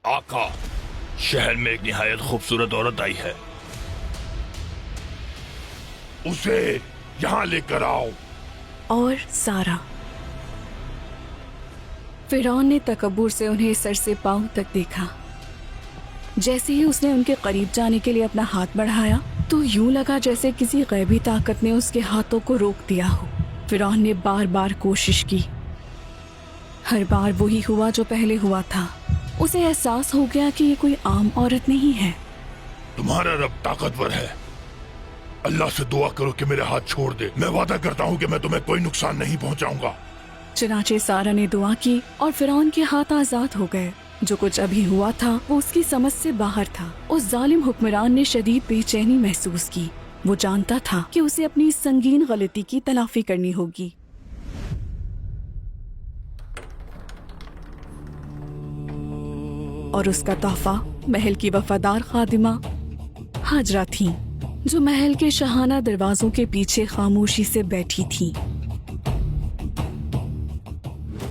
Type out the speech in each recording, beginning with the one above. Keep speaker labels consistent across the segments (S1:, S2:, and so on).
S1: आका, शहर में एक निहायत खूबसूरत औरत आई है, उसे यहाँ लेकर आओ।
S2: और सारा। फिरौन ने तकब्बुर से उन्हें सर से पांव तक देखा। जैसे ही उसने उनके करीब जाने के लिए अपना हाथ बढ़ाया तो यूं लगा जैसे किसी गैबी ताकत ने उसके हाथों को रोक दिया हो। फिरौन ने बार बार कोशिश की, हर बार वही हुआ जो पहले हुआ था। उसे एहसास हो गया कि ये कोई आम औरत नहीं है।
S1: तुम्हारा रब ताकतवर है, अल्लाह से दुआ करो कि मेरे हाथ छोड़ दे। मैं वादा करता हूँ कि मैं तुम्हें कोई नुकसान नहीं पहुँचाऊंगा।
S2: चनाचे सारा ने दुआ की और फिरौन के हाथ आजाद हो गए। जो कुछ अभी हुआ था वो उसकी समझ से बाहर था। उस जालिम हुक्मरान ने शदीद बेचैनी महसूस की। वो जानता था कि उसे अपनी इस संगीन गलती की तलाफी करनी होगी। और उसका तोहफा महल की वफादार खादिमा हाजरा थी, जो महल के शाहाना दरवाजों के पीछे खामोशी से बैठी थी।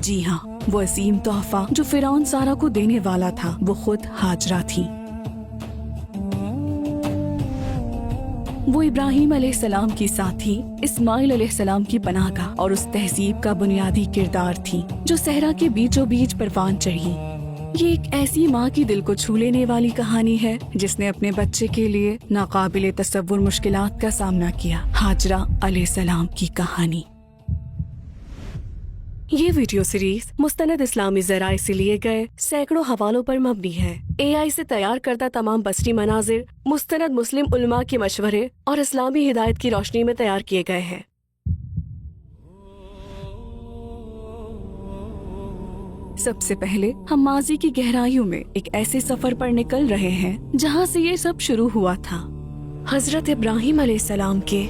S2: जी हाँ, वो अजीम तोहफा जो फिरौन सारा को देने वाला था वो खुद हाजरा थी। वो इब्राहिम अलैहिस्सलाम की साथी, इस्माइल अलैहिस्सलाम की पनाहगाह और उस तहजीब का बुनियादी किरदार थी जो सहरा के बीचों बीच परवान चढ़ी। ये एक ऐसी माँ की दिल को छू लेने वाली कहानी है जिसने अपने बच्चे के लिए नाकाबिले तसव्वुर मुश्किलात का सामना किया। हाजरा अलैहिस्सलाम की कहानी। ये वीडियो सीरीज मुस्तनद इस्लामी ज़राए से लिए गए सैकड़ों हवालों पर मबनी है। AI से तैयार करदा तमाम बसरी मनाजिर मुस्तनद मुस्लिम उलमा के मशवरे और इस्लामी हिदायत की रोशनी में तैयार किए गए हैं। सबसे पहले हम माजी की गहराइयों में एक ऐसे सफर पर निकल रहे हैं जहाँ से ये सब शुरू हुआ था। हजरत इब्राहिम अलैहिस्सलाम के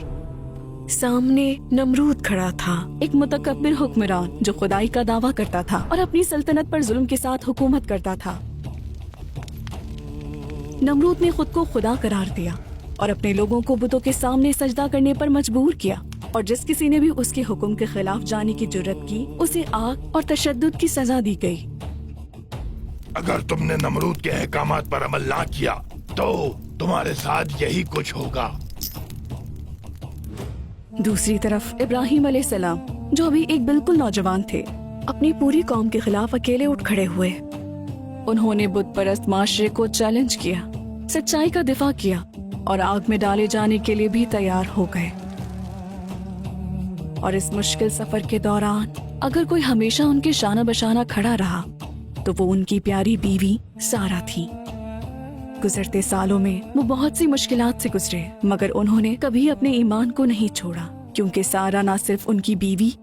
S2: सामने नमरूद खड़ा था, एक मुतकब्बिर हुक्मरान जो खुदाई का दावा करता था और अपनी सल्तनत पर जुल्म के साथ हुकूमत करता था। नमरूद ने खुद को खुदा करार दिया और अपने लोगों को बुतों के सामने सजदा करने पर मजबूर किया, और जिस किसी ने भी उसके हुक्म के खिलाफ जाने की जुर्रत की उसे आग और तशद्दुद की सजा दी गई।
S1: अगर तुमने नमरूद के अहकामात पर अमल ना किया तो तुम्हारे साथ यही कुछ होगा।
S2: दूसरी तरफ इब्राहिम अलैहिस्सलाम, जो अभी एक बिल्कुल नौजवान थे, अपनी पूरी कौम के खिलाफ अकेले उठ खड़े हुए। उन्होंने बुत परस्त माशरे को चैलेंज किया, सच्चाई का दिफा किया और आग में डाले जाने के लिए भी तैयार हो गए। और इस मुश्किल सफर के दौरान अगर कोई हमेशा उनके शाना बशाना खड़ा रहा तो वो उनकी प्यारी बीवी सारा थी। गुजरते सालों में वो बहुत सी मुश्किलात से गुजरे, मगर उन्होंने कभी अपने ईमान को नहीं छोड़ा, क्योंकि सारा न सिर्फ उनकी बीवी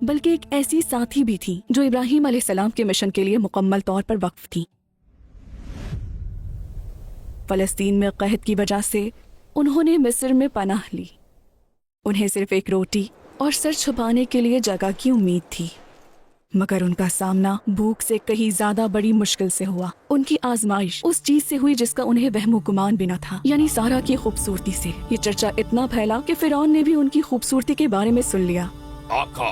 S2: बल्कि एक ऐसी साथी भी थी जो इब्राहिम अलैहिस्सलाम के मिशन के लिए मुकम्मल तौर पर वक्फ थी। फलस्तीन में कहत की वजह से उन्होंने मिस्र में पनाह ली। उन्हें सिर्फ एक रोटी और सर छुपाने के लिए जगह की उम्मीद थी, मगर उनका सामना भूख से कहीं ज्यादा बड़ी मुश्किल से हुआ। उनकी आजमाइश उस चीज से हुई जिसका उन्हें वहमो गुमान भी न था, यानी सारा की खूबसूरती से। ये चर्चा इतना फैला कि फिरौन ने भी उनकी खूबसूरती के बारे में सुन लिया।
S1: आका,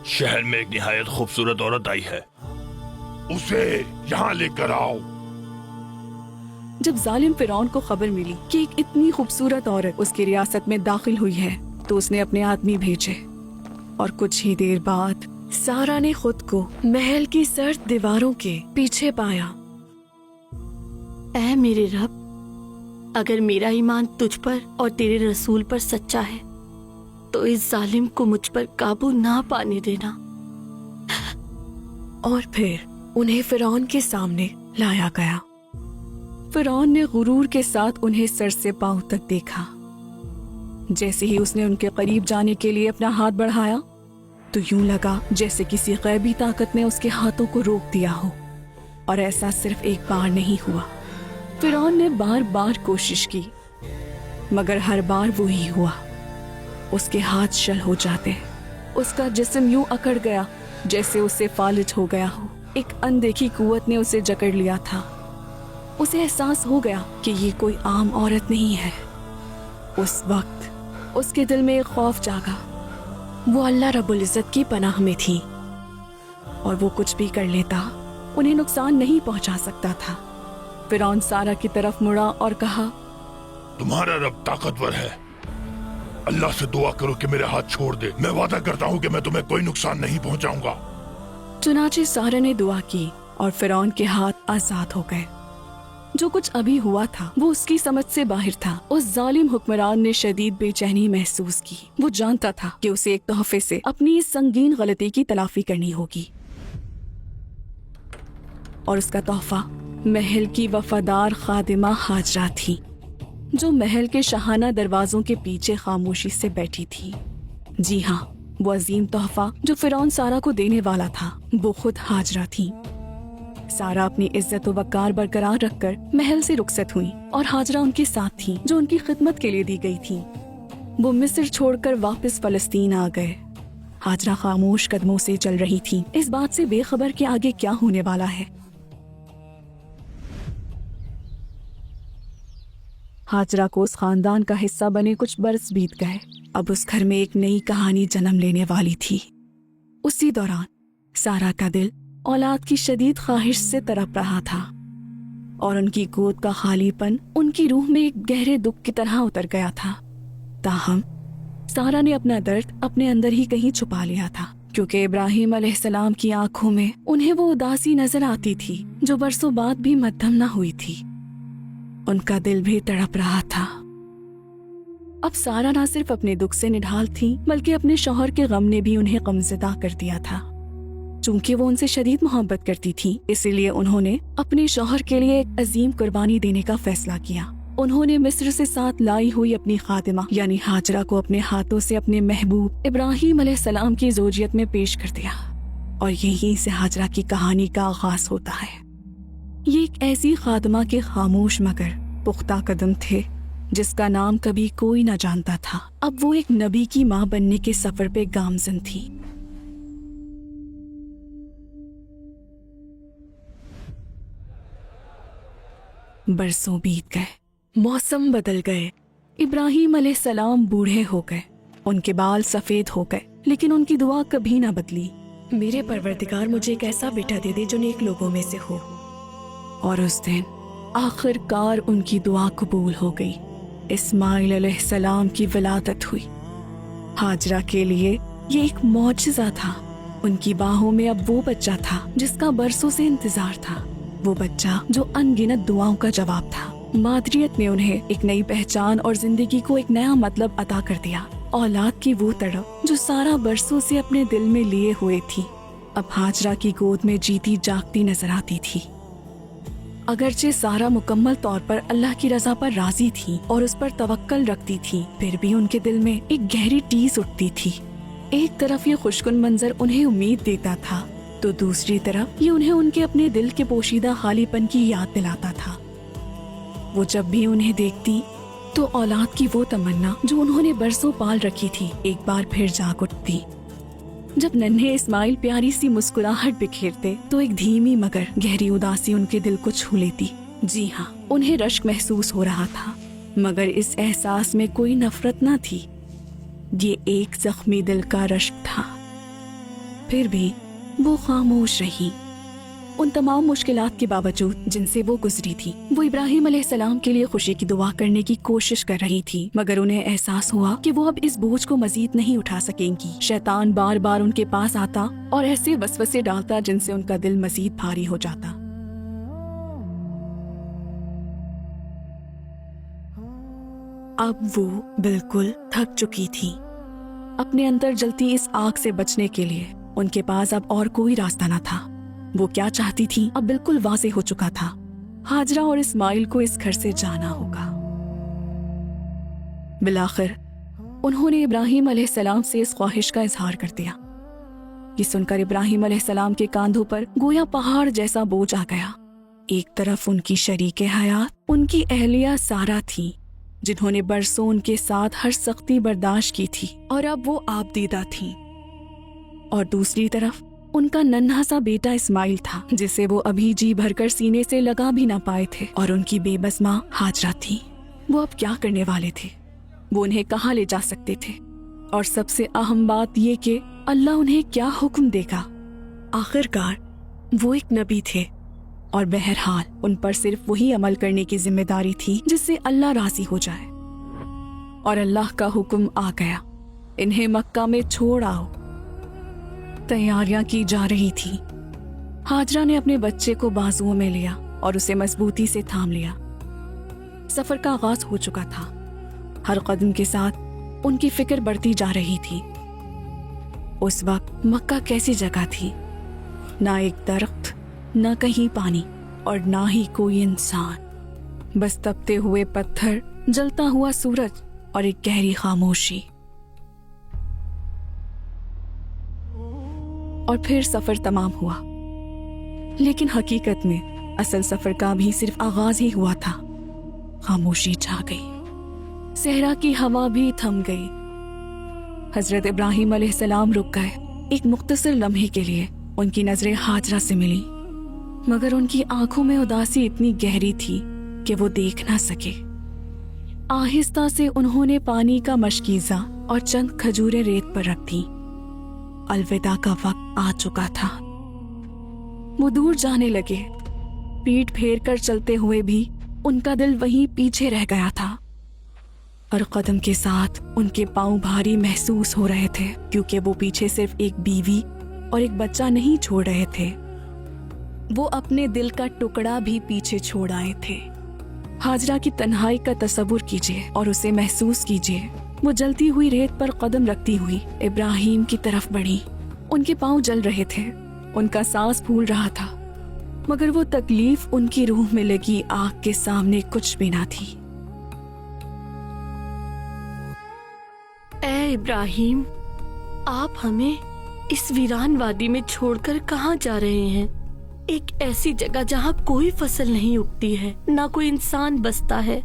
S1: शहर में एक निहायत खूबसूरत औरत आई है, उसे यहाँ लेकर आओ।
S2: जब जालिम फिरौन को खबर मिली कि एक इतनी खूबसूरत औरत उसकी रियासत में दाखिल हुई है तो उसने अपने आदमी भेजे, और कुछ ही देर बाद सारा ने खुद को महल की सर्द दीवारों के पीछे पाया।
S3: ऐ मेरे रब, अगर मेरा ईमान तुझ पर और तेरे रसूल पर सच्चा है तो इस जालिम को मुझ पर काबू ना पाने देना।
S2: और फिर उन्हें फिरौन के सामने लाया गया। फिरौन ने गुरूर के साथ उन्हें सर से पांव तक देखा। जैसे ही उसने उनके करीब जाने के लिए अपना हाथ बढ़ाया तो यूं लगा जैसे किसी गैबी ताकत ने उसके हाथों को रोक दिया हो। और ऐसा सिर्फ एक बार नहीं हुआ। फिरौन ने बार बार कोशिश की, मगर हर बार वो ही हुआ। उसके हाथ शल हो जाते, उसका जिस्म यूं अकड़ गया जैसे उसे फालिज हो गया हो। एक अनदेखी कुव्वत ने उसे जकड़ लिया था। उसे एहसास हो गया कि ये कोई आम औरत नहीं है। उस वक्त उसके दिल में एक खौफ जागा। वो अल्लाह रब्बुल इज़्ज़त की पनाह में थी और वो कुछ भी कर लेता उन्हें नुकसान नहीं पहुंचा सकता था। फिरौन सारा की तरफ मुड़ा और कहा,
S1: तुम्हारा रब ताकतवर है, अल्लाह से दुआ करो कि मेरे हाथ छोड़ दे। मैं वादा करता हूँ कि मैं तुम्हें कोई नुकसान नहीं पहुंचाऊंगा।
S2: चुनाचे सारा ने दुआ की और फिरौन के हाथ आजाद हो गए। जो कुछ अभी हुआ था वो उसकी समझ से बाहर था। उस जालिम हुक्मरान ने शदीद बेचैनी महसूस की। वो जानता था कि उसे एक तोहफे से अपनी इस संगीन गलती की तलाफी करनी होगी, और उसका तोहफा महल की वफादार खादिमा हाजरा थी, जो महल के शाहाना दरवाजों के पीछे खामोशी से बैठी थी। जी हाँ, वो अजीम तोहफा जो फिरौन सारा को देने वाला था वो खुद हाजरा थी। सारा अपनी इज्जत व वक़ार बरकरार रखकर महल से रुखसत हुई और हाजरा उनके साथ थी, जो उनकी खिदमत के लिए दी गई थी। वो मिस्र छोड़कर वापस फलस्तीन आ गए। हाजरा खामोश कदमों से चल रही थी, इस बात से बेखबर कि आगे क्या होने वाला है। हाजरा को उस खानदान का हिस्सा बने कुछ बरस बीत गए। अब उस घर में एक नई कहानी जन्म लेने वाली थी। उसी दौरान सारा का दिल औलाद की शदीद ख्वाहिश से तड़प रहा था, और उनकी गोद का खालीपन उनकी रूह में एक गहरे दुख की तरह उतर गया था। ताहम सारा ने अपना दर्द अपने अंदर ही कहीं छुपा लिया था, क्योंकि इब्राहिम अलैहिस्सलाम की आंखों में उन्हें वो उदासी नजर आती थी जो बरसों बाद भी मद्धम न हुई थी। उनका दिल भी तड़प रहा था। अब सारा न सिर्फ अपने दुख से निढाल थी, बल्कि अपने शौहर के गम ने भी उन्हें गमज़दा कर दिया था। चूंकि वो उनसे शदीद मोहब्बत करती थी, इसीलिए उन्होंने अपने शौहर के लिए एक अजीम कुर्बानी देने का फैसला किया। उन्होंने मिस्र से साथ लाई हुई अपनी खातिमा यानी हाजरा को अपने हाथों से अपने महबूब इब्राहिम अलैहिस्सलाम की ज़ौजियत में पेश कर दिया, और यहीं से हाजरा की कहानी का आगाज होता है। ये एक ऐसी खातिमा के खामोश मगर पुख्ता कदम थे जिसका नाम कभी कोई न जानता था। अब वो एक नबी की माँ बनने के सफर पे गामजन थी। बरसों बीत गए, मौसम बदल गए, इब्राहिम अलैहिस्सलाम बूढ़े हो गए, उनके बाल सफेद हो गए, लेकिन उनकी दुआ कभी ना बदली। मेरे परवरदिगार मुझे एक ऐसा बेटा दे दे जो नेक लोगों में से हो। और उस दिन आखिरकार उनकी दुआ कबूल हो गई। इस्माइल अलैहिस्सलाम की विलादत हुई। हाजरा के लिए ये एक मौजज़ा था। उनकी बाहों में अब वो बच्चा था जिसका बरसों से इंतजार था, वो बच्चा जो अनगिनत दुआओं का जवाब था। मादरियत ने उन्हें एक नई पहचान और जिंदगी को एक नया मतलब अता कर दिया। औलाद की वो तड़प जो सारा बरसों से अपने दिल में लिए हुए थी, अब हाजरा की गोद में जीती जागती नजर आती थी। अगरचे सारा मुकम्मल तौर पर अल्लाह की रजा पर राजी थी और उस पर तवक्कल रखती थी, फिर भी उनके दिल में एक गहरी टीस उठती थी। एक तरफ ये खुशकुन मंजर उन्हें उम्मीद देता था, तो दूसरी तरफ ये उन्हें उनके अपने दिल के पोशीदा खालीपन की याद दिलाता था। वो जब भी उन्हें देखती तो औलाद की वो तमन्ना जो उन्होंने बरसों पाल रखी थी एक बार फिर जाग उठती। जब नन्हे इस्माइल प्यारी सी मुस्कुराहट बिखेरते तो एक धीमी मगर गहरी उदासी उनके दिल को छू लेती। जी हाँ, उन्हें रश्क महसूस हो रहा था, मगर इस एहसास में कोई नफरत न थी। ये एक जख्मी दिल का रश्क था। फिर भी वो खामोश रही। उन तमाम मुश्किलात के बावजूद जिनसे वो गुजरी थी, वो इब्राहिम अलैहिस्सलाम के लिए खुशी की दुआ करने की कोशिश कर रही थी, मगर उन्हें एहसास हुआ कि वो अब इस बोझ को मजीद नहीं उठा सकेंगी। शैतान बार बार उनके पास आता और ऐसे वसवसे डालता जिनसे उनका दिल मजीद भारी हो जाता। अब वो बिल्कुल थक चुकी थी। अपने अंदर जलती इस आग से बचने के लिए उनके पास अब और कोई रास्ता न था। वो क्या चाहती थी अब बिल्कुल वाज़ेह हो चुका था। हाजरा और इस्माइल को इस घर से जाना होगा। बिलाखिर उन्होंने इब्राहिम अलैहिस्सलाम से इस ख्वाहिश का इजहार कर दिया। ये सुनकर इब्राहिम अलैहिस्सलाम के कांधों पर गोया पहाड़ जैसा बोझ आ गया। एक तरफ उनकी शरीके हयात उनकी अहलिया सारा थी, जिन्होंने बरसों उनके साथ हर सख्ती बर्दाश्त की थी और अब वो आबदीदा थी, और दूसरी तरफ उनका नन्हा सा बेटा इस्माइल था, जिसे वो अभी जी भरकर सीने से लगा भी ना पाए थे, और उनकी बेबस माँ हाजरा थी। वो अब क्या करने वाले थे? वो उन्हें कहाँ ले जा सकते थे? और सबसे अहम बात ये कि अल्लाह उन्हें क्या हुक्म देगा? आखिरकार वो एक नबी थे और बहरहाल उन पर सिर्फ वही अमल करने की जिम्मेदारी थी जिससे अल्लाह राजी हो जाए। और अल्लाह का हुक्म आ गया, इन्हें मक्का में छोड़ आओ। तैयारियां की जा रही थी। हाजरा ने अपने बच्चे को बाजुओं में लिया और उसे मजबूती से थाम लिया। सफर का आगाज हो चुका था। हर कदम के साथ उनकी फिक्र बढ़ती जा रही थी। उस वक्त मक्का कैसी जगह थी, ना एक दरख्त, ना कहीं पानी और ना ही कोई इंसान, बस तपते हुए पत्थर, जलता हुआ सूरज और एक गहरी खामोशी। और फिर सफर तमाम हुआ, लेकिन हकीकत में असल सफर का भी सिर्फ आगाज ही हुआ था। खामोशी छा गई, सहरा की हवा भी थम गई। हजरत इब्राहिम अलैहिस्सलाम रुक गए। एक मुख्तसर लम्हे के लिए उनकी नजरें हाजरा से मिली, मगर उनकी आंखों में उदासी इतनी गहरी थी कि वो देख ना सके। आहिस्ता से उन्होंने पानी का मशकीज़ा और चंद खजूरें रेत पर रख दी। अलविदा का वक्त आ चुका था। वो दूर जाने लगे। पीठ फेर कर चलते हुए भी उनका दिल वहीं पीछे रह गया था। हर कदम के साथ उनके पांव भारी महसूस हो रहे थे, क्योंकि वो पीछे सिर्फ एक बीवी और एक बच्चा नहीं छोड़ रहे थे, वो अपने दिल का टुकड़ा भी पीछे छोड़ आए थे। हाजरा की तन्हाई का तसव्वुर कीजिए और उसे महसूस कीजिए। वो जलती हुई रेत पर कदम रखती हुई इब्राहिम की तरफ बढ़ी। उनके पांव जल रहे थे, उनका सांस फूल रहा था, मगर वो तकलीफ उनकी रूह में लगी आग के सामने कुछ भी ना थी।
S3: ए इब्राहिम, आप हमें इस वीरान वादी में छोड़कर कहाँ जा रहे हैं? एक ऐसी जगह जहाँ कोई फसल नहीं उगती है, ना कोई इंसान बसता है।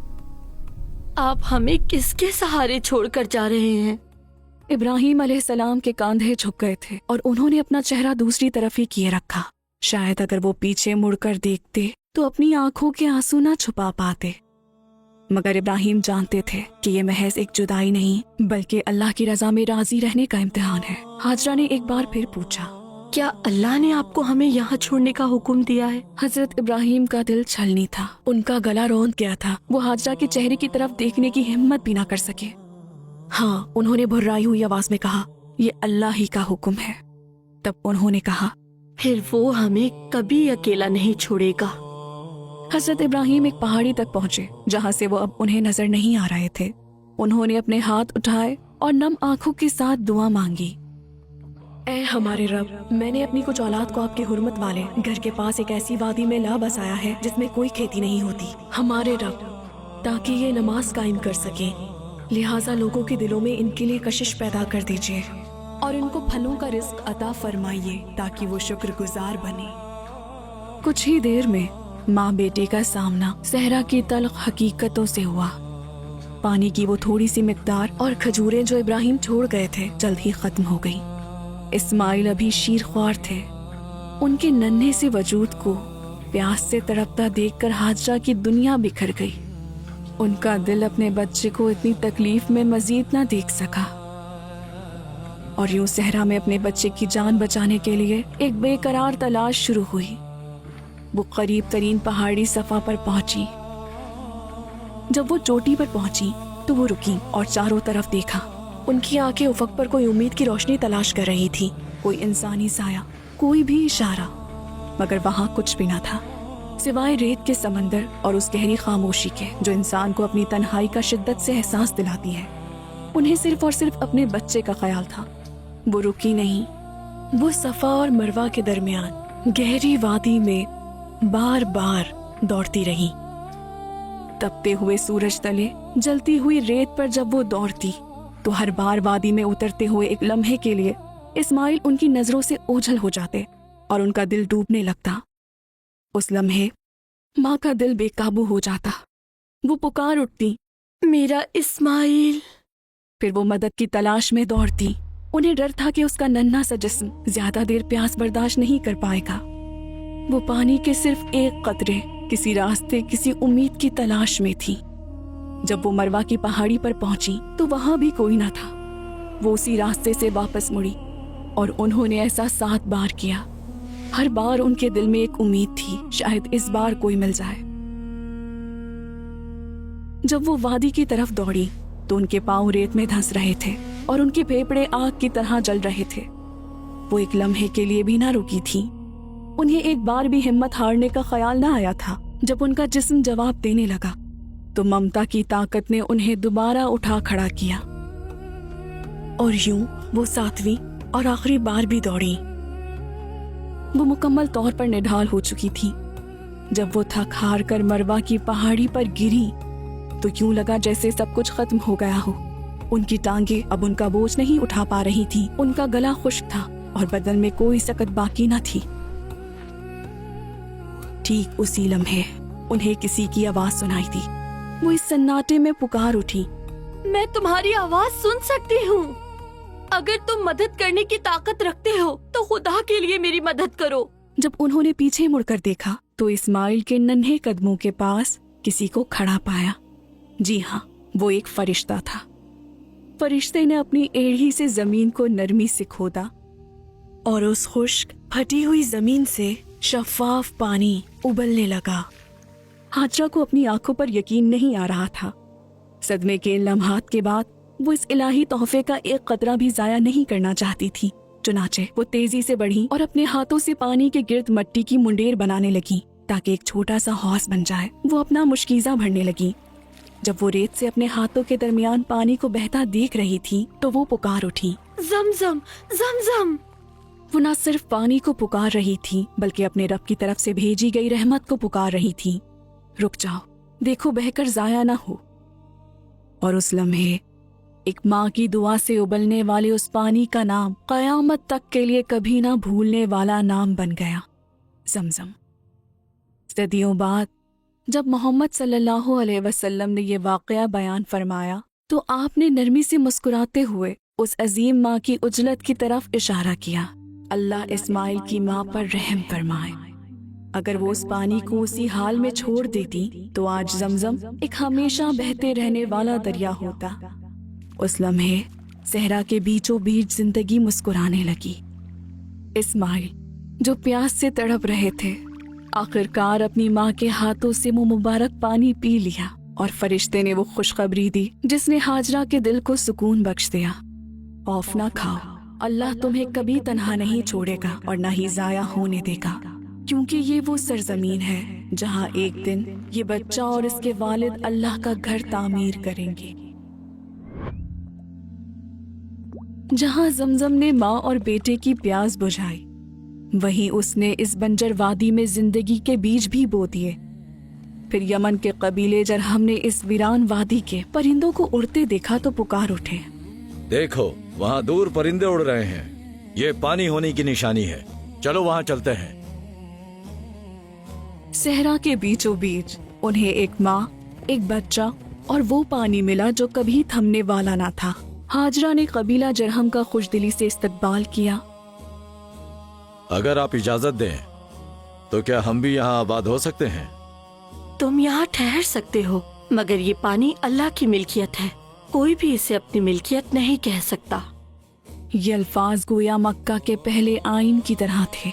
S3: आप हमें किसके सहारे छोड़कर जा रहे हैं?
S2: इब्राहिम अलैहिस्सलाम के कांधे झुक गए थे और उन्होंने अपना चेहरा दूसरी तरफ ही किए रखा। शायद अगर वो पीछे मुड़कर देखते तो अपनी आंखों के आंसू ना छुपा पाते, मगर इब्राहिम जानते थे कि ये महज एक जुदाई नहीं, बल्कि अल्लाह की रजा में राजी रहने का इम्तिहान है। हाजरा ने एक बार फिर पूछा,
S3: क्या अल्लाह ने आपको हमें यहाँ छोड़ने का हुक्म दिया है?
S2: हजरत इब्राहिम का दिल छलनी था, उनका गला रौंद गया था। वो हाजरा के चेहरे की तरफ देखने की हिम्मत भी ना कर सके। हाँ, उन्होंने भर्राई हुई आवाज में कहा, ये अल्लाह ही का हुक्म है। तब उन्होंने कहा,
S3: फिर वो हमें कभी अकेला नहीं छोड़ेगा।
S2: हजरत इब्राहिम एक पहाड़ी तक पहुँचे जहाँ से वो अब उन्हें नजर नहीं आ रहे थे। उन्होंने अपने हाथ उठाए और नम आंखों के साथ दुआ मांगी। ऐ हमारे रब, मैंने अपनी कुछ औलाद को आपके हुर्मत वाले घर के पास एक ऐसी वादी में ला बसाया है जिसमें कोई खेती नहीं होती, हमारे रब, ताकि ये नमाज कायम कर सके। लिहाजा लोगों के दिलों में इनके लिए कशिश पैदा कर दीजिए और इनको फलों का रिस्क अता फरमाइए ताकि वो शुक्रगुजार बने। कुछ ही देर में माँ बेटे का सामना सहरा की तल्ख हकीकतों से हुआ। पानी की वो थोड़ी सी मिकदार और खजूरें जो इब्राहिम छोड़ गए थे जल्द ही खत्म हो गई। इस्माइल अभी शीरख्वार थे। उनके नन्हे से वजूद को प्यास से तड़पता देखकर हाजरा की दुनिया बिखर गई। उनका दिल अपने बच्चे को इतनी तकलीफ में मजीद ना देख सका और यूं सहरा में अपने बच्चे की जान बचाने के लिए एक बेकरार तलाश शुरू हुई। वो करीब तरीन पहाड़ी सफा पर पहुंची। जब वो चोटी पर पहुंची तो वो रुकी और चारों तरफ देखा। उनकी आंखें उफक पर कोई उम्मीद की रोशनी तलाश कर रही थी, कोई इंसानी साया, कोई भी इशारा, मगर वहां कुछ भी न था सिवाय रेत के समंदर और उस गहरी खामोशी के जो इंसान को अपनी तन्हाई का शिद्दत से एहसास दिलाती है। उन्हें सिर्फ और सिर्फ अपने बच्चे का ख्याल था। वो रुकी नहीं। वो सफा और मरवा के दरमियान गहरी वादी में बार बार दौड़ती रही। तपते हुए सूरज तले जलती हुई रेत पर जब वो दौड़ती तो हर बार वादी में उतरते हुए एक लम्हे के लिए इस्माइल उनकी नजरों से ओझल हो जाते और उनका दिल डूबने लगता। उस लम्हे माँ का दिल बेकाबू हो जाता। वो पुकार उठती,
S3: मेरा इस्माइल।
S2: फिर वो मदद की तलाश में दौड़ती। उन्हें डर था कि उसका नन्हा सा जिस्म ज्यादा देर प्यास बर्दाश्त नहीं कर पाएगा। वो पानी के सिर्फ एक कतरे, किसी रास्ते, किसी उम्मीद की तलाश में थी। जब वो मरवा की पहाड़ी पर पहुंची तो वहां भी कोई न था। वो उसी रास्ते से वापस मुड़ी और उन्होंने ऐसा 7 बार किया। हर बार उनके दिल में एक उम्मीद थी, शायद इस बार कोई मिल जाए। जब वो वादी की तरफ दौड़ी तो उनके पांव रेत में धंस रहे थे और उनके फेफड़े आग की तरह जल रहे थे। वो एक लम्हे के लिए भी ना रुकी थी। उन्हें एक बार भी हिम्मत हारने का ख्याल ना आया था। जब उनका जिस्म जवाब देने लगा तो ममता की ताकत ने उन्हें दोबारा उठा खड़ा किया और यूं वो 7वीं और आखिरी बार भी दौड़ी। वो मुकम्मल तौर पर निढाल हो चुकी थी। जब वो थक हार कर मरवा की पहाड़ी पर गिरी तो यूं लगा जैसे सब कुछ खत्म हो गया हो। उनकी टांगे अब उनका बोझ नहीं उठा पा रही थी। उनका गला खुश्क था और बदन में कोई सकत बाकी न थी। ठीक उसी लम्हे उन्हें किसी की आवाज सुनाई दी। वो इस सन्नाटे में पुकार उठी,
S3: मैं तुम्हारी आवाज सुन सकती हूँ। अगर तुम मदद करने की ताकत रखते हो तो खुदा के लिए मेरी मदद करो।
S2: जब उन्होंने पीछे मुड़कर देखा तो इस्माइल के नन्हे कदमों के पास किसी को खड़ा पाया। जी हाँ, वो एक फरिश्ता था। फरिश्ते ने अपनी एड़ी से जमीन को नरमी से खोदा और उस खुश्क फटी हुई जमीन से शफाफ पानी उबलने लगा। हाजरा को अपनी आंखों पर यकीन नहीं आ रहा था। सदमे के लम्हात के बाद वो इस इलाही तोहफे का एक कतरा भी जाया नहीं करना चाहती थी। चुनाचे वो तेजी से बढ़ी और अपने हाथों से पानी के गिर्द मट्टी की मुंडेर बनाने लगी ताकि एक छोटा सा हौस बन जाए। वो अपना मुश्कीजा भरने लगी। जब वो रेत से अपने हाथों के दरमियान पानी को बहता देख रही थी तो वो पुकार उठी,
S3: ज़मज़म, ज़मज़म।
S2: वो न सिर्फ पानी को पुकार रही थी बल्कि अपने रब की तरफ से भेजी गई रहमत को पुकार रही थी। रुक जाओ, देखो बहकर जाया ना हो। और उस लम्हे एक माँ की दुआ से उबलने वाले उस पानी का नाम कयामत तक के लिए कभी ना भूलने वाला नाम बन गया, ज़मज़म। सदियों बाद जब मोहम्मद सल्लल्लाहु अलैहि वसल्लम ने ये वाक़या बयान फरमाया तो आपने नरमी से मुस्कुराते हुए उस अजीम माँ की उजलत की तरफ इशारा किया। अल्लाह इस्माइल की माँ पर रहम फरमाए। अगर वो उस पानी को उसी हाल में छोड़ देती तो आज ज़मज़म एक हमेशा बहते रहने वाला दरिया होता। उस लम्हे सहरा के बीचों बीच जिंदगी मुस्कुराने लगी। इस्माइल जो प्यास से तड़प रहे थे आखिरकार अपनी माँ के हाथों से वो मुबारक पानी पी लिया और फरिश्ते ने वो खुशखबरी दी जिसने हाजरा के दिल को सुकून बख्श दिया। खौफ ना खाओ, अल्लाह तुम्हें कभी तन्हा नहीं छोड़ेगा और न ही जाया होने देगा, क्योंकि ये वो सरजमीन है जहाँ एक दिन ये बच्चा और इसके वालिद अल्लाह का घर तामीर करेंगे। जहाँ ज़मज़म ने माँ और बेटे की प्यास बुझाई वहीं उसने इस बंजर वादी में जिंदगी के बीज भी बो दिए। फिर यमन के कबीले जरहम ने इस वीरान वादी के परिंदों को उड़ते देखा तो पुकार उठे,
S4: देखो वहाँ दूर परिंदे उड़ रहे हैं, ये पानी होने की निशानी है, चलो वहाँ चलते हैं।
S2: सहरा के बीचों बीच उन्हें एक माँ, एक बच्चा और वो पानी मिला जो कभी थमने वाला ना था। हाजरा ने कबीला जरहम का खुशदिली से इस्तकबाल किया।
S4: अगर आप इजाजत दें तो क्या हम भी यहाँ आबाद हो सकते हैं?
S3: तुम यहाँ ठहर सकते हो, मगर ये पानी अल्लाह की मिल्कियत है, कोई भी इसे अपनी मिल्कियत नहीं कह सकता।
S2: ये अल्फाज गोया मक्का के पहले आइन की तरह थे।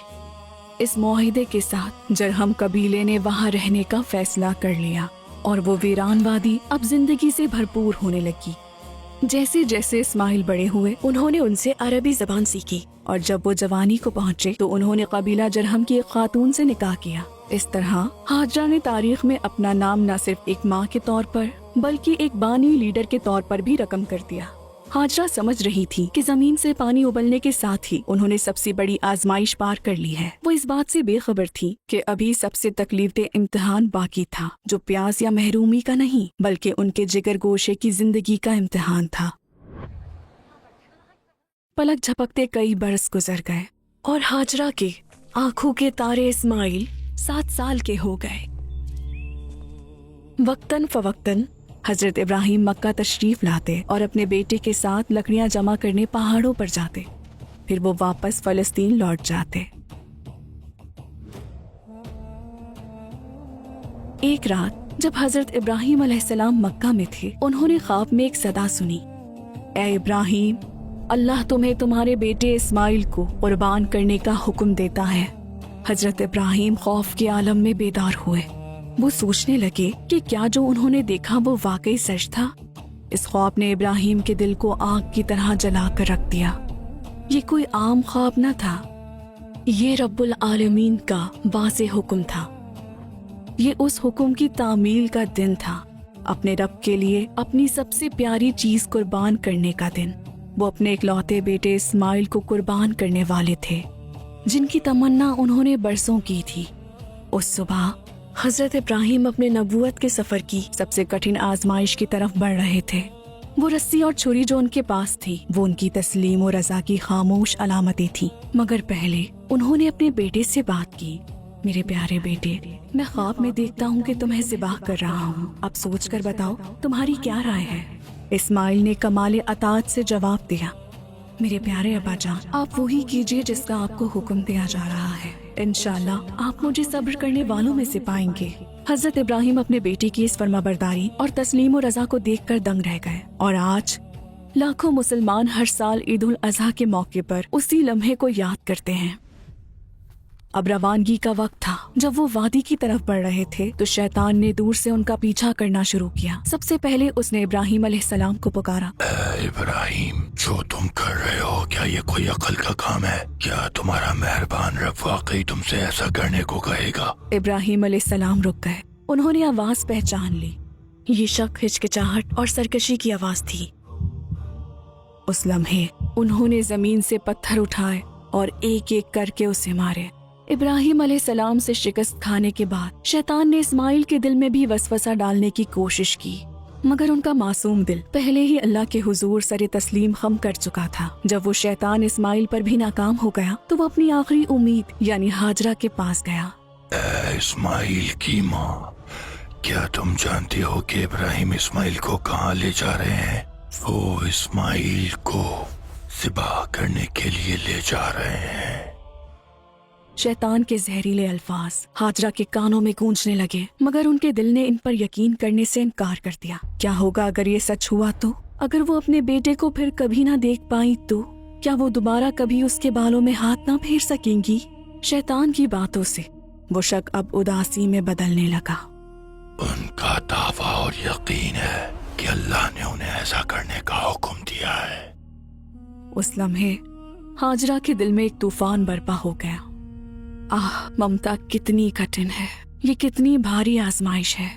S2: इस मुआहिदे के साथ जरहम कबीले ने वहाँ रहने का फैसला कर लिया और वो वीरान वादी अब जिंदगी से भरपूर होने लगी। जैसे जैसे इस्माइल बड़े हुए उन्होंने उनसे अरबी जबान सीखी और जब वो जवानी को पहुँचे तो उन्होंने कबीला जरहम की एक खातून से निकाह किया। इस तरह हाजरा ने तारीख में अपना नाम न सिर्फ एक माँ के तौर पर बल्कि एक बानी लीडर के तौर पर भी रकम कर दिया। हाजरा समझ रही थी कि जमीन से पानी उबलने के साथ ही उन्होंने सबसे बड़ी आजमाइश पार कर ली है। वो इस बात से बेखबर थी कि अभी सबसे तकलीफदेह इम्तिहान बाकी था, जो प्यास या महरूमी का नहीं बल्कि उनके जिगर गोशे की जिंदगी का इम्तिहान था। पलक झपकते कई बरस गुजर गए और हाजरा के आंखों के तारे इस्माइल 7 साल के हो गए। वक्तन फवक्तन हजरत इब्राहिम मक्का तशरीफ लाते और अपने बेटे के साथ लकड़ियां जमा करने पहाड़ों पर जाते। फिर वो वापस फलस्तीन लौट जाते। एक रात जब हजरत इब्राहिम अलैहिस्सलाम मक्का में थे, उन्होंने ख्वाब में एक सदा सुनी, ए इब्राहिम, अल्लाह तुम्हें तुम्हारे बेटे इस्माइल को कुर्बान करने का हुक्म देता है। हजरत इब्राहिम खौफ के आलम में बेदार हुए। वो सोचने लगे कि क्या जो उन्होंने देखा वो वाकई सच था। इस ख्वाब ने इब्राहिम के दिल को आग की तरह जला कर रख दिया। ये कोई आम ख्वाब न था, ये रब्बुल आलमीन का वाज़ेह हुक्म था। ये उस हुक्म की तामील का दिन था, अपने रब के लिए अपनी सबसे प्यारी चीज कुर्बान करने का दिन। वो अपने इकलौते बेटे इस्माइल को कुर्बान करने वाले थे, जिनकी तमन्ना उन्होंने बरसों की थी। उस सुबह हजरत इब्राहिम अपने नबूवत के सफर की सबसे कठिन आजमाइश की तरफ बढ़ रहे थे। वो रस्सी और छुरी जो उनके पास थी वो उनकी तस्लीम और रजा की खामोश अलामतें थी। मगर पहले उन्होंने अपने बेटे से बात की। मेरे प्यारे बेटे, मैं ख्वाब में देखता हूँ कि तुम्हें ज़िबाह कर रहा हूँ। अब सोच कर बताओ तुम्हारी क्या राय है। इस्माइल ने कमाल अताअत से जवाब दिया, मेरे प्यारे अब्बा जान, आप वही कीजिए जिसका आपको हुक्म दिया जा रहा है। इंशाअल्लाह आप मुझे सब्र करने वालों में से पाएंगे। हजरत इब्राहिम अपने बेटे की इस फरमाबरदारी और तस्लीम और रजा को देखकर दंग रह गए। और आज लाखों मुसलमान हर साल ईद उल अजहा के मौके पर उसी लम्हे को याद करते हैं। अब रवानगी का वक्त था। जब वो वादी की तरफ बढ़ रहे थे तो शैतान ने दूर से उनका पीछा करना शुरू किया। सबसे पहले उसने इब्राहिम अलैहिस्सलाम को पुकारा,
S1: इब्राहिम, जो तुम कर रहे हो क्या ये कोई अकल का काम है? क्या तुम्हारा मेहरबान रब वाकई तुमसे ऐसा करने को कहेगा?
S2: इब्राहिम अलैहिस्सलाम रुक गए। उन्होंने आवाज पहचान ली। ये शक, हिचकिचाहट और सरकशी की आवाज थी। उस लम्हे उन्होंने जमीन से पत्थर उठाए और एक एक करके उसे मारे। इब्राहिम अलैहिस्सलाम से शिकस्त खाने के बाद शैतान ने इस्माइल के दिल में भी वसवसा डालने की कोशिश की, मगर उनका मासूम दिल पहले ही अल्लाह के हुजूर सरे तस्लीम खम कर चुका था। जब वो शैतान इस्माइल पर भी नाकाम हो गया तो वो अपनी आखिरी उम्मीद यानी हाजरा के पास गया।
S1: इस्माइल की माँ, क्या तुम जानती हो कि इब्राहिम इस्माइल को कहाँ ले जा रहे हैं? वो इस्माइल को ज़िबाह करने के लिए ले जा रहे हैं।
S2: शैतान के जहरीले अल्फाज हाजरा के कानों में गूंजने लगे, मगर उनके दिल ने इन पर यकीन करने से इनकार कर दिया। क्या होगा अगर ये सच हुआ तो? अगर वो अपने बेटे को फिर कभी ना देख पाई तो? क्या वो दोबारा कभी उसके बालों में हाथ ना फेर सकेंगी? शैतान की बातों से वो शक अब उदासी में बदलने लगा।
S1: उनका दावा और यकीन है कि अल्लाह ने उन्हें ऐसा करने का हुक्म दिया है।
S2: उस लम्हे हाजरा के दिल में एक तूफान बर्पा हो गया। आह, ममता कितनी कठिन है, ये कितनी भारी आजमाइश है।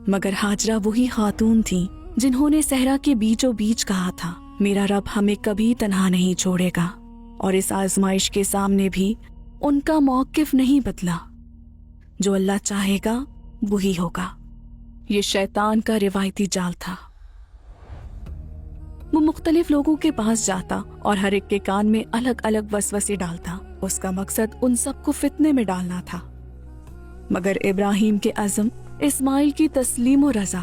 S2: मगर हाजरा वही खातून थी जिन्होंने सहरा के बीचों बीच कहा था, मेरा रब हमें कभी तन्हा नहीं छोड़ेगा। और इस आजमाइश के सामने भी उनका मौकिफ नहीं बदला। जो अल्लाह चाहेगा वही होगा। ये शैतान का रिवायती जाल था। वो मुख्तलिफ लोगों के पास जाता और हर एक के कान में अलग अलग वसवसे डालता। उसका मकसद उन सबको फितने में डालना था। मगर इब्राहिम के अज़म, इस्माइल की तस्लीम और रजा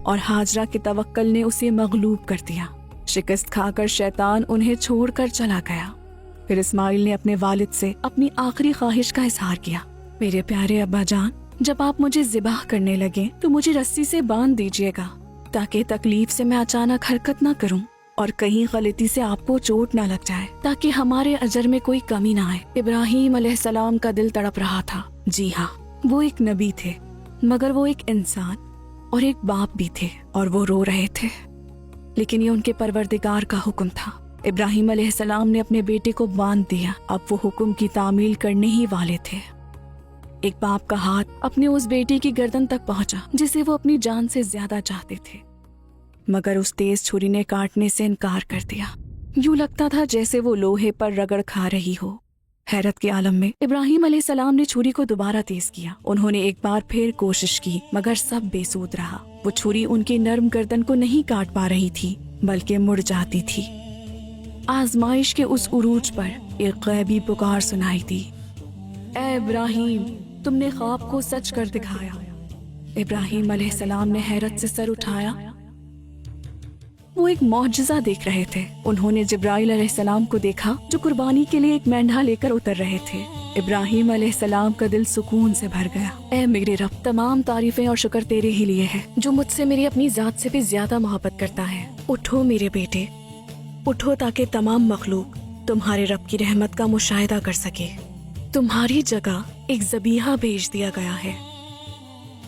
S2: और हाजरा के तवक्कल ने उसे मगलूब कर दिया। शिकस्त खाकर शैतान उन्हें छोड़कर चला गया। फिर इस्माइल ने अपने वालिद से अपनी आखिरी ख्वाहिश का इजहार किया, मेरे प्यारे अब्बा जान, जब आप मुझे ज़िबाह करने लगे तो मुझे रस्सी से बांध दीजिएगा ताकि तकलीफ से मैं अचानक हरकत ना करूं और कहीं गलती से आपको चोट ना लग जाए, ताकि हमारे अजर में कोई कमी ना आए। इब्राहिम अलैहिस्सलाम का दिल तड़प रहा था। जी हाँ, वो एक नबी थे, मगर वो एक इंसान और एक बाप भी थे और वो रो रहे थे। लेकिन ये उनके परवरदिगार का हुक्म था। इब्राहिम अलैहिस्सलाम ने अपने बेटे को बांध दिया। अब वो हुक्म की तामील करने ही वाले थे। एक बाप का हाथ अपने उस बेटे की गर्दन तक पहुंचा जिसे वो अपनी जान से ज्यादा चाहते थे, मगर उस तेज छुरी ने काटने से इनकार कर दिया। यूं लगता था जैसे वो लोहे पर रगड़ खा रही हो। हैरत के आलम में इब्राहिम अलैहिस्सलाम ने छुरी को दोबारा तेज किया। उन्होंने एक बार फिर कोशिश की, मगर सब बेसूद रहा। वो छुरी उनकी नर्म गर्दन को नहीं काट पा रही थी, बल्कि मुड़ जाती थी। आजमाइश के उस उरूज पर एक गैबी पुकार सुनाई दी, ए इब्राहिम, तुमने ख्वाब को सच कर दिखाया। इब्राहिम अलैहिस्सलाम ने हैरत से सर उठाया। वो एक मौजज़ा देख रहे थे। उन्होंने जिब्राइल अलैहिस्सलाम को देखा जो कुर्बानी के लिए एक मेंढा लेकर उतर रहे थे। इब्राहिम अलैहिस्सलाम का दिल सुकून से भर गया। ए मेरे रब, तमाम तारीफें और शुक्र तेरे ही लिए है जो मुझसे मेरी अपनी जात से भी ज्यादा मोहब्बत करता है। उठो मेरे बेटे, उठो ताकि तमाम मखलूक तुम्हारे रब की रहमत का मुशाहिदा कर सके। तुम्हारी जगह एक ज़बीहा भेज दिया गया है।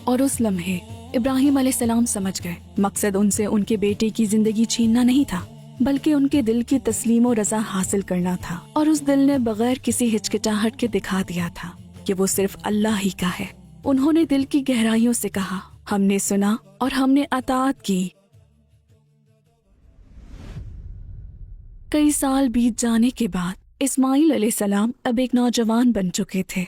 S2: और उस लम्हे इब्राहिम अलैहिस्सलाम समझ गए मकसद उनसे उनके बेटे की जिंदगी छीनना नहीं था, बल्कि उनके दिल की तस्लीम और रजा हासिल करना था। और उस दिल ने बगैर किसी हिचकिचाहट के दिखा दिया था कि वो सिर्फ अल्लाह ही का है। उन्होंने दिल की गहराइयों से कहा, हमने सुना और हमने अताअत की। कई साल बीत जाने के बाद इस्माइल अलैहिस्सलाम अब एक नौजवान बन चुके थे।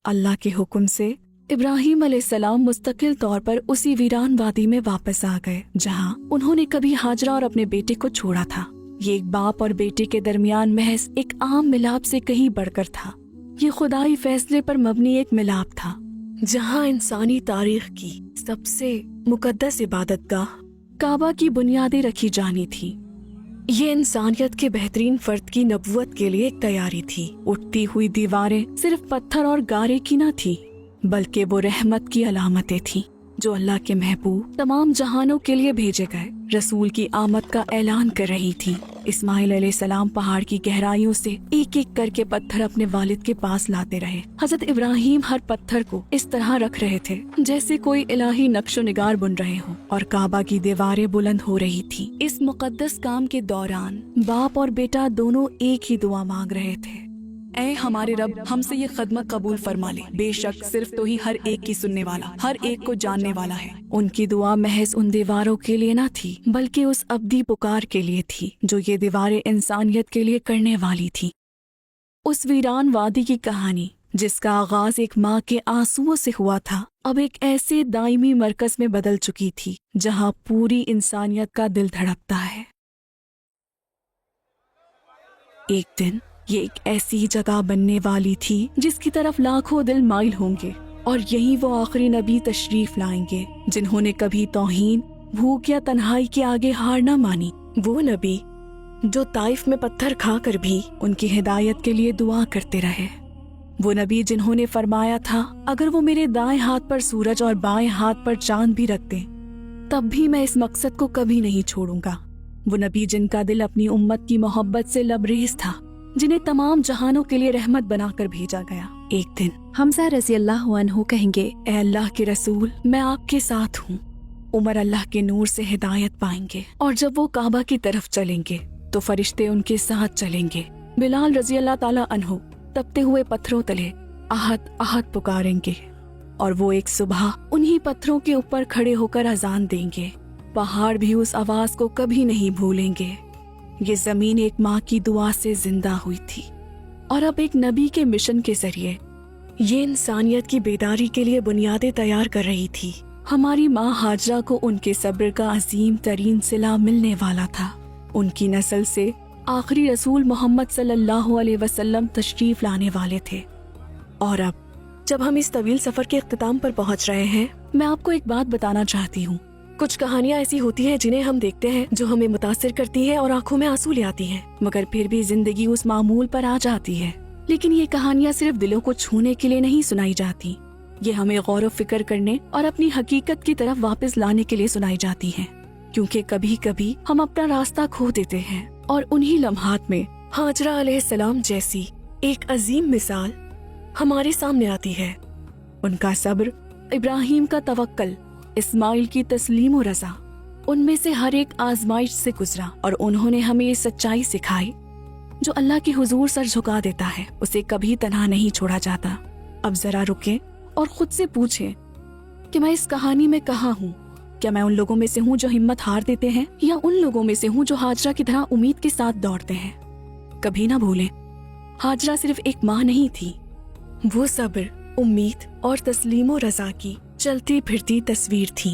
S2: अल्लाह के हुक्म से इब्राहिम अलैहिस्सलाम मुस्तकिल तौर पर उसी वीरान वादी में वापस आ गए जहां उन्होंने कभी हाजरा और अपने बेटे को छोड़ा था। ये एक बाप और बेटे के दरमियान महज एक आम मिलाप से कहीं बढ़कर था। ये खुदाई फैसले पर मबनी एक मिलाप था जहां इंसानी तारीख की सबसे मुकद्दस इबादतगाह काबा की बुनियादें रखी जानी थी। ये इंसानियत के बेहतरीन फर्द की नबुवत के लिए एक तैयारी थी। उठती हुई दीवारें सिर्फ पत्थर और गारे की न थी, बल्कि वो रहमत की अलामतें थीं जो अल्लाह के महबूब तमाम जहानों के लिए भेजे गए रसूल की आमद का ऐलान कर रही थी। इस्माइल अलैहिस्सलाम पहाड़ की गहराइयों से एक एक करके पत्थर अपने वालिद के पास लाते रहे। हजरत इब्राहिम हर पत्थर को इस तरह रख रहे थे जैसे कोई इलाही नक्शो निगार बुन रहे हों और काबा की दीवारें बुलंद हो रही थी। इस मुकद्दस काम के दौरान बाप और बेटा दोनों एक ही दुआ मांग रहे थे, ऐ हमारे रब, हमसे ये खदमत कबूल फरमा ले। बेशक सिर्फ तो ही हर एक की सुनने वाला, हर एक को जानने वाला है। उनकी दुआ महज उन दीवारों के लिए न थी, बल्कि उस अब्दी पुकार के लिए थी जो ये दीवारें इंसानियत के लिए करने वाली थी। उस वीरान वादी की कहानी जिसका आगाज एक माँ के आंसुओं से हुआ था, अब एक ऐसे दायमी मरकज में बदल चुकी थी जहाँ पूरी इंसानियत का दिल धड़कता है। एक दिन ये एक ऐसी जगह बनने वाली थी जिसकी तरफ लाखों दिल माइल होंगे और यही वो आखिरी नबी तशरीफ लाएंगे जिन्होंने कभी तौहीन, भूख या तन्हाई के आगे हार न मानी। वो नबी जो ताइफ में पत्थर खाकर भी उनकी हिदायत के लिए दुआ करते रहे। वो नबी जिन्होंने फरमाया था, अगर वो मेरे दाएं हाथ पर सूरज और बाएं हाथ पर चांद भी रख दें तब भी मैं इस मकसद को कभी नहीं छोड़ूंगा। वो नबी जिनका दिल अपनी उम्मत की मोहब्बत से लबरेज था, जिन्हें तमाम जहानों के लिए रहमत बनाकर भेजा गया। एक दिन हमजा रज़ी अल्लाह अन्हु कहेंगे, ए अल्लाह के रसूल, मैं आपके साथ हूँ। उमर अल्लाह के नूर से हिदायत पाएंगे और जब वो काबा की तरफ चलेंगे तो फरिश्ते उनके साथ चलेंगे। बिलाल रज़ी अल्लाह ताला अन्हु तपते हुए पत्थरों तले आहत आहत पुकारेंगे और वो एक सुबह उन्हीं पत्थरों के ऊपर खड़े होकर अजान देंगे। पहाड़ भी उस आवाज को कभी नहीं भूलेंगे। ये जमीन एक माँ की दुआ से जिंदा हुई थी और अब एक नबी के मिशन के जरिए ये इंसानियत की बेदारी के लिए बुनियादें तैयार कर रही थी। हमारी माँ हाजरा को उनके सब्र का अजीम तरीन सिला मिलने वाला था। उनकी नस्ल से आखिरी रसूल मोहम्मद सल्लल्लाहु अलैहि वसल्लम तशरीफ लाने वाले थे। और अब जब हम इस तवील सफर के इख्तिताम पर पहुंच रहे हैं, मैं आपको एक बात बताना चाहती हूँ। कुछ कहानियाँ ऐसी होती हैं जिन्हें हम देखते हैं, जो हमें मुतासिर करती हैं और आंखों में आंसू ले आती हैं, मगर फिर भी जिंदगी उस मामूल पर आ जाती है। लेकिन ये कहानियाँ सिर्फ दिलों को छूने के लिए नहीं सुनाई जाती, ये हमें गौर फिक्र करने और अपनी हकीकत की तरफ वापस लाने के लिए सुनाई जाती हैं। क्योंकि कभी कभी हम अपना रास्ता खो देते हैं और उन्हीं लम्हात में हाजरा अलैहिस्सलाम जैसी एक अजीम मिसाल हमारे सामने आती है। उनका सब्र, इब्राहिम का तवक्कल, इस्माइल की तस्लीम और रज़ा, उनमें से हर एक आजमाइश से गुजरा और उन्होंने हमें ये सच्चाई सिखाई, जो अल्लाह के हुजूर सर झुका देता है उसे कभी तन्हा नहीं छोड़ा जाता। अब जरा रुकें और खुद से पूछें कि मैं इस कहानी में कहाँ हूँ। क्या मैं उन लोगों में से हूँ जो हिम्मत हार देते हैं, या उन लोगों में से हूँ जो हाजरा की तरह उम्मीद के साथ दौड़ते हैं? कभी ना भूलें, हाजरा सिर्फ एक माँ नहीं थी, वो सब्र, उम्मीद और तस्लीम रज़ा की चलती फिरती तस्वीर थी।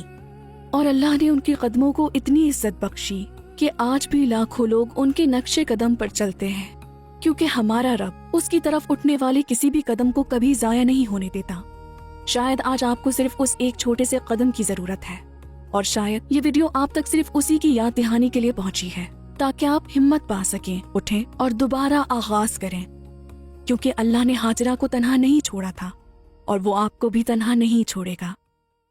S2: और अल्लाह ने उनके कदमों को इतनी इज्जत बख्शी कि आज भी लाखों लोग उनके नक्शे कदम पर चलते हैं, क्योंकि हमारा रब उसकी तरफ उठने वाले किसी भी कदम को कभी जाया नहीं होने देता। शायद आज आपको सिर्फ उस एक छोटे से कदम की जरूरत है, और शायद ये वीडियो आप तक सिर्फ उसी की याद दहानी के लिए पहुंची है, ताकि आप हिम्मत पा सकें, उठें और दोबारा आगाज करें। क्योंकि अल्लाह ने हाजरा को तन्हा नहीं छोड़ा था और वो आपको भी तन्हा नहीं छोड़ेगा।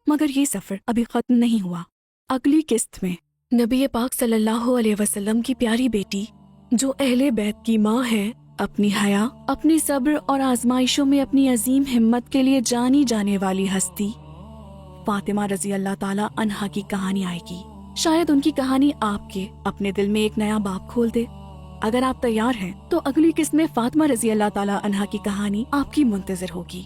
S2: मगर ये सफर अभी खत्म नहीं हुआ। अगली किस्त में नबी पाक सल्लल्लाहु अलैहि वसल्लम की प्यारी बेटी, जो अहले बैत की माँ है, اپنی حیا، اپنے صبر اور آزمائشوں میں اپنی عظیم ہمت کے لیے جانی جانے والی ہستی فاطمہ رضی اللہ تعالی عنہا کی کہانی آئے گی۔ شاید ان کی کہانی آپ کے اپنے دل میں ایک نیا باب کھول دے۔ اگر آپ تیار ہیں تو اگلی قسط میں فاطمہ رضی اللہ تعالی عنہا کی کہانی آپ کی منتظر ہوگی۔